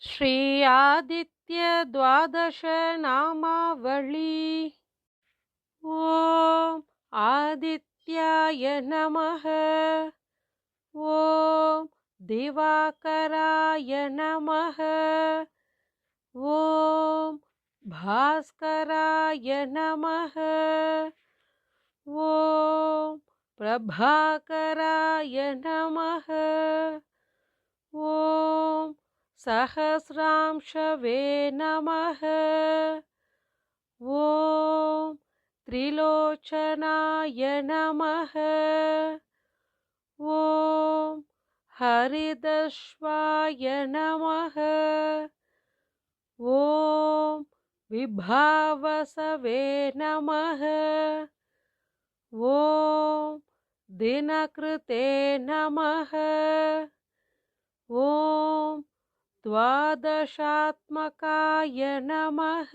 श्री आदित्य द्वादश नामावली। ओम आदित्याय नमः। ओम दिवाकराय नमः। ओम भास्कराय नमः। ओम प्रभाकराय नमः। ओम सहस्रांशवे नमः। ओम त्रिलोचनाय नमः। ओम हरिदश्वाय नमः। ओम विभावसवे नमः। ओम दिनकृते नमः। ओम द्वादशात्मकाय नमः।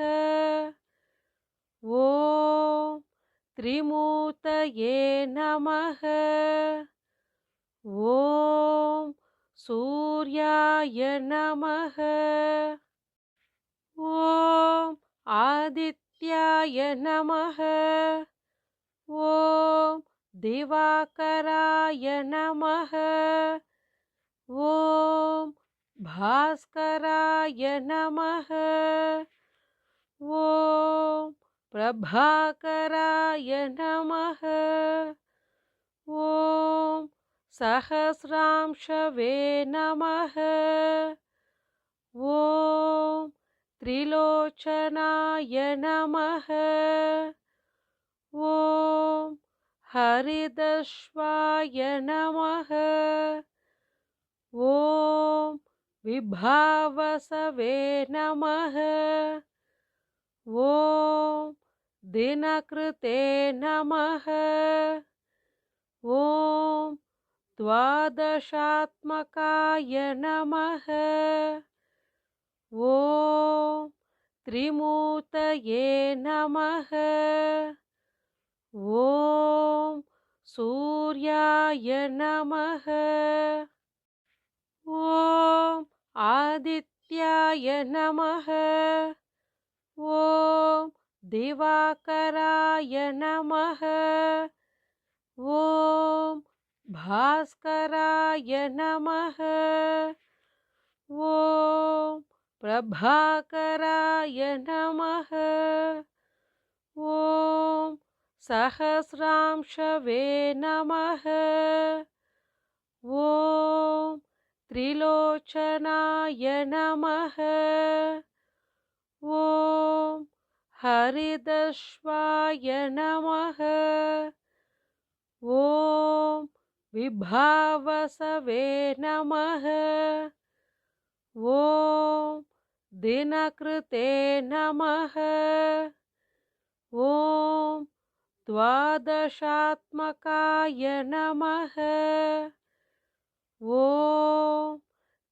ओम त्रिमूर्तये नमः। ओम सूर्याय नमः। ओम आदित्याय नमः। ओम दिवाकराय नमः। ओम भास्कराय नमः। ओम प्रभाकराय नमः। ओम सहस्रांशवे नमः। ओम त्रिलोचनाय नमः। ओम हरिदश्वाय नमः। ओम विभावसवे नमः। ओम दिनकृते नमः। ओम द्वादशात्मकाय नमः। ओम त्रिमूर्तये नमः। ओम सूर्याय नमः। ओम आदित्याय नमः। ओम दिवाकराय नमः। ओम भास्कराय नमः। ओम प्रभाकराय नमः। ओम सहस्रांशवे नमः। ओम त्रिलोचनाय नमः। ओम हरिदश्वाय नमः। ओम विभावसवे नमः। ओम दिनकृते नमः। ओम द्वादशात्मकाय नमः। ओम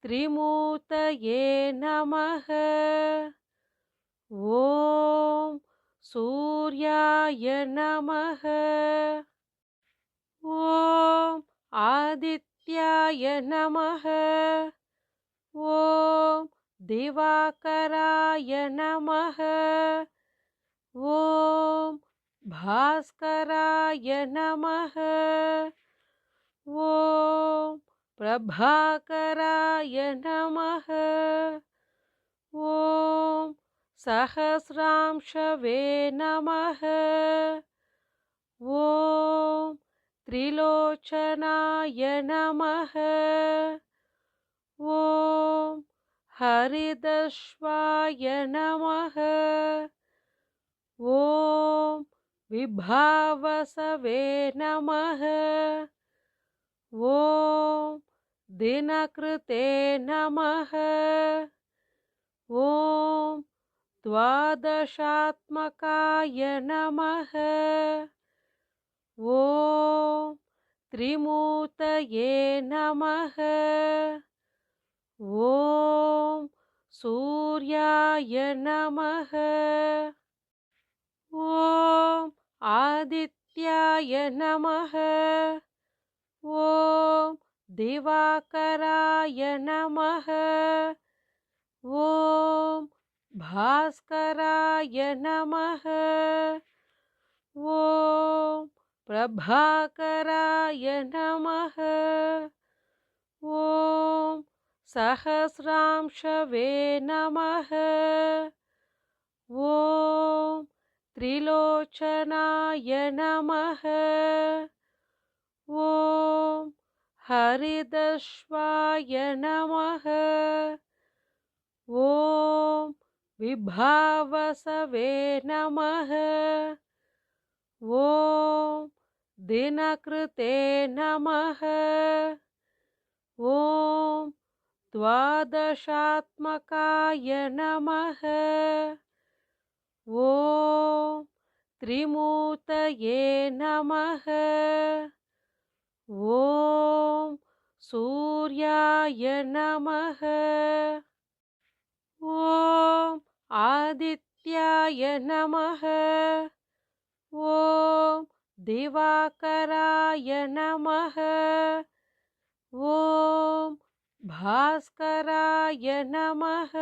त्रिमूर्तये नमः। ओम सूर्याय नमः। ओम आदित्याय नमः। ओम दिवाकराय नमः। ओम भास्कराय नमः। ओम प्रभाकराय नमः। ओम सहस्रांशवे नमः। ओम त्रिलोचनाय नमः। ओम हरिदश्वाय नमः। ओम विभावसवे नमः। ओम दिनकृते नमः। ओम द्वादशात्मकाय नमः। ओम त्रिमूर्तये नमः। ओम सूर्याय नमः। ओम आदित्याय नमः। ओम दिवाकराय नमः। ॐ भास्कराय नमः। ॐ प्रभाकराय नमः। ॐ सहस्रांशवे नमः। ॐ त्रिलोचनाय नमः। ॐ हरिदस्वाय नमः। ॐ विभावसवे नमः। ॐ दिनकृते नमः। ॐ द्वादशात्मकाय नमः। ॐ त्रिमूर्तये नमः। ॐ सूर्याय नमः। ॐ आदित्याय नमः। ॐ दिवाकराय नमः। ॐ भास्कराय नमः।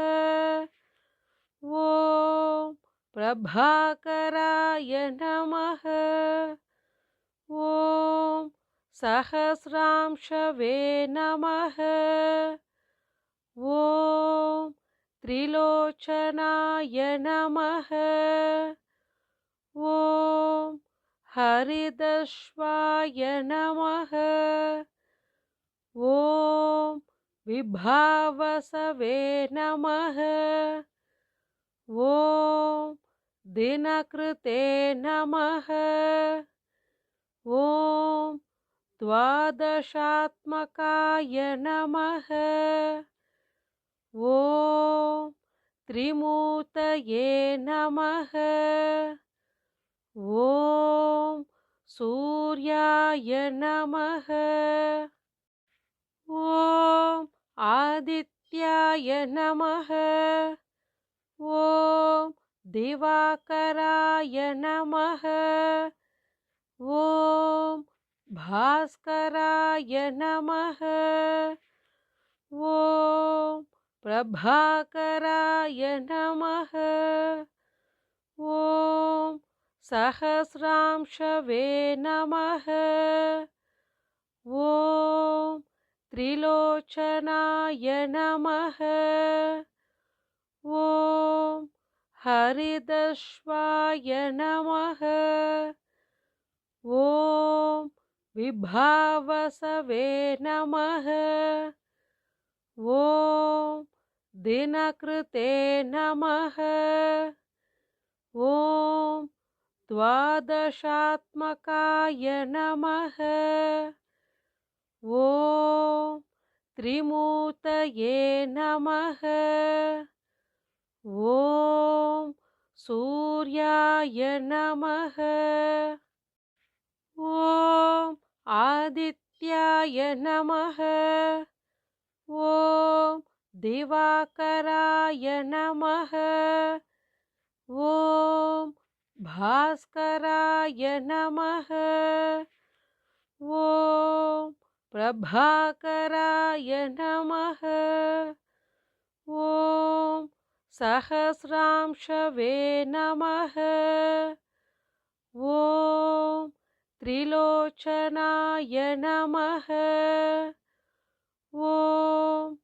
ॐ प्रभाकराय नमः। ॐ सहस्रांशवे नमः। ॐ त्रिलोचनाय नमः। ॐ हरिदस्वाय नमः। ॐ विभावसवे नमः। ॐ दिनकृते नमः। ॐ द्वादशात्मकाय नमः। ॐ त्रिमूर्तये नमः। ॐ सूर्याय नमः। ॐ आदित्याय नमः। ॐ दिवाकराय नमः। ॐ भास्कराय नमः। ॐ प्रभाकराय नमः। ॐ सहस्रांशवे नमः। ॐ त्रिलोचनाय नमः। ॐ हरिदस्वाय नमः। ॐ विभावसवे नमः। ॐ दिनकृते नमः। ॐ द्वादशात्मकाय नमः। ॐ त्रिमूर्तये नमः। ॐ सूर्याय नमः। ॐ आदित्याय नमः। ॐ दिवाकराय नमः। ॐ भास्कराय नमः। ॐ प्रभाकराय नमः। ॐ सहस्रांशवे नमः। ॐ त्रिलोचनाय नमः। ॐ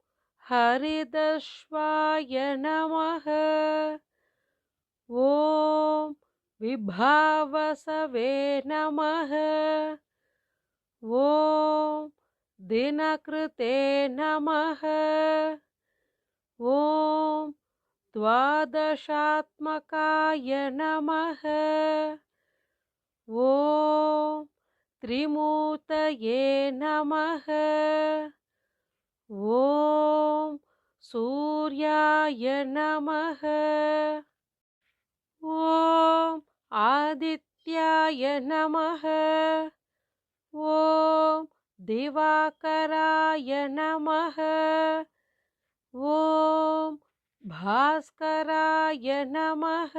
हरिदस्वाय नमः। ॐ विभावसवे नमः। ॐ दिनकृते नमः। ॐ द्वादशात्मकाय नमः। ॐ त्रिमूर्तये नमः। ॐ सूर्याय नमः। ॐ आदित्याय नमः। ॐ दिवाकराय नमः। ॐ भास्कराय नमः।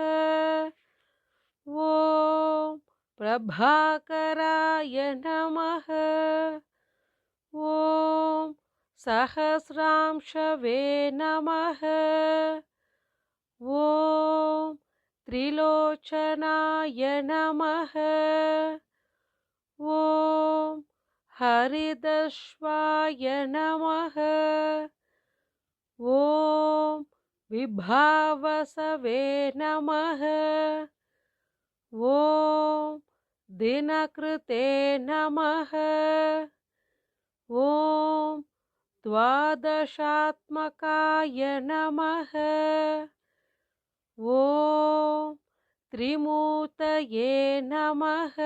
ॐ प्रभाकराय नमः। ॐ सहस्रांशवे नमः। ॐ त्रिलोचनाय नमः। ॐ हरिदश्वाय नमः। ॐ विभावसवे नमः। ॐ दिनकृते नमः। ॐ द्वादशात्मकाय नमः। ॐ त्रिमूर्तये नमः।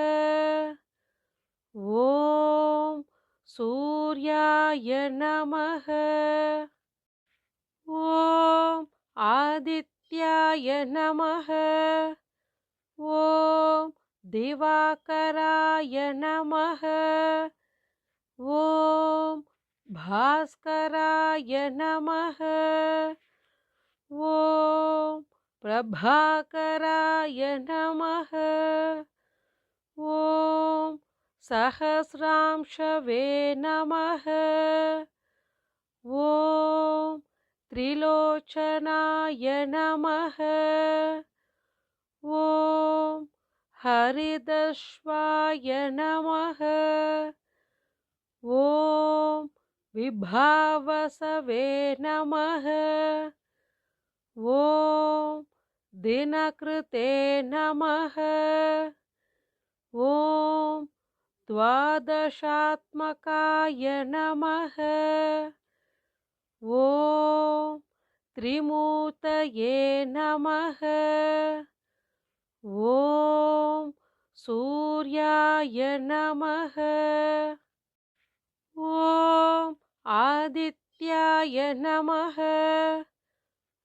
ॐ सूर्याय नमः। ॐ आदित्याय नमः। ॐ दिवाकराय नमः। ॐ भास्कराय नमः। ॐ प्रभाकराय नमः। ॐ सहस्रांशवे नमः। ॐ त्रिलोचनाय नमः। ॐ हरिदश्वाय नमः। ॐ विभावसवे नमः। ॐ दिनकृते नमः। ॐ द्वादशात्मकाय नमः। ॐ त्रिमूर्तये नमः। ॐ सूर्याय नमः। ॐ आदित्याय नमः।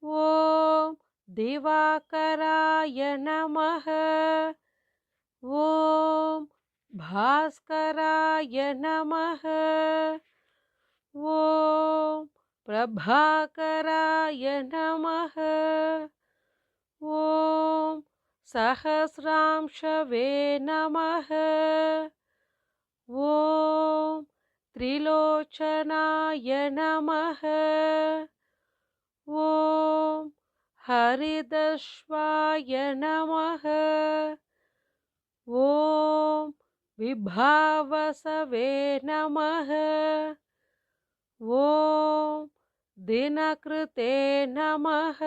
ॐ दिवाकराय नमः। ॐ भास्कराय नमः। ॐ प्रभाकराय नमः। ॐ सहस्रांशवे नमः। ॐ त्रिलोचनाय नमः। ॐ हरिदश्वाय नमः। ॐ विभावसवे नमः। ॐ दिनकृते नमः।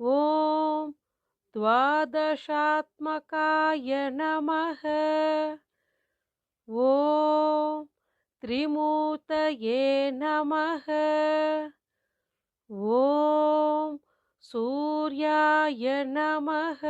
ॐ द्वादशात्मकाय नमः। ॐ त्रिमूर्तये नमः। ॐ सूर्याय नमः।